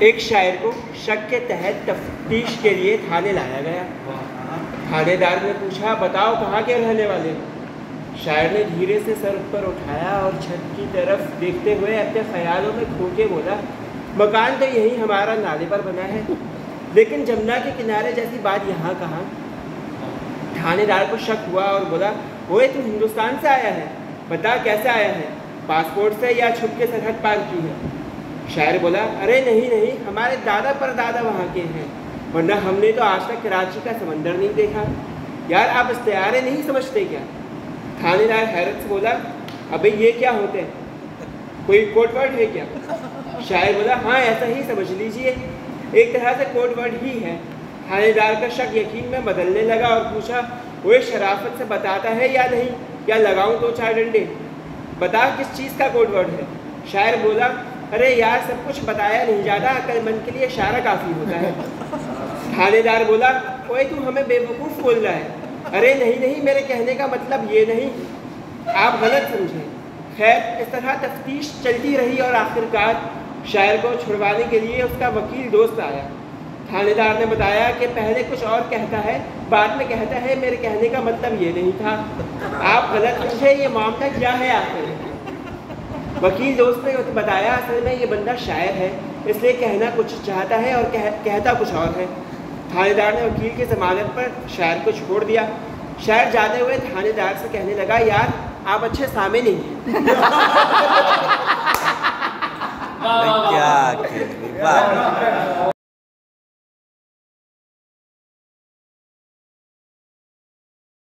एक शायर को शक के तहत तफ्तीश के लिए थाने लाया गया। थानेदार ने पूछा, बताओ कहाँ के रहने वाले? शायर ने धीरे से सर ऊपर उठाया और छत की तरफ देखते हुए अपने ख्यालों में खो के बोला, मकान तो यही हमारा नाले पर बना है, लेकिन जमुना के किनारे जैसी बात यहाँ कहाँ? थानेदार को शक हुआ और बोला, ओए तू हिंदुस्तान से आया है, बता कैसे आया है, पासपोर्ट से या छुप के सरहद पार की है? शायर बोला, अरे नहीं नहीं, हमारे दादा परदादा वहाँ के हैं, वरना हमने तो आज तक कराची का समंदर नहीं देखा। यार आप इस्तियारे नहीं समझते क्या? थानेदार हैरत से बोला, अबे ये क्या होते हैं, कोई कोड वर्ड है क्या? शायर बोला, हाँ ऐसा ही समझ लीजिए, एक तरह से कोड वर्ड ही है। थानेदार का शक यकीन में बदलने लगा और पूछा, वो शराफत से बताता है या नहीं, या लगाऊं दो चार डंडे? बता किस चीज़ का कोड वर्ड है? शायर बोला, अरे यार सब कुछ बताया नहीं जाता, अक्लमंद के लिए इशारा काफ़ी होता है। थानेदार बोला, ओए तू हमें बेवकूफ़ बोल रहा है। अरे नहीं नहीं, मेरे कहने का मतलब ये नहीं, आप गलत समझे। खैर इस तरह तफ्तीश चलती रही और आखिरकार शायर को छुड़वाने के लिए उसका वकील दोस्त आया। थानेदार ने बताया कि पहले कुछ और कहता है, बाद में कहता है मेरे कहने का मतलब ये नहीं था, आप गलत समझे, ये मामला क्या है आखिर? वकील दोस्त ने बताया, असल में ये बंदा शायर है, इसलिए कहना कुछ चाहता है और कहता कुछ और है। थानेदार ने वकील की ज़मानत पर शायर को छोड़ दिया। शायर जाते हुए थानेदार से कहने लगा, यार आप अच्छे सामे नहीं हैं। क्या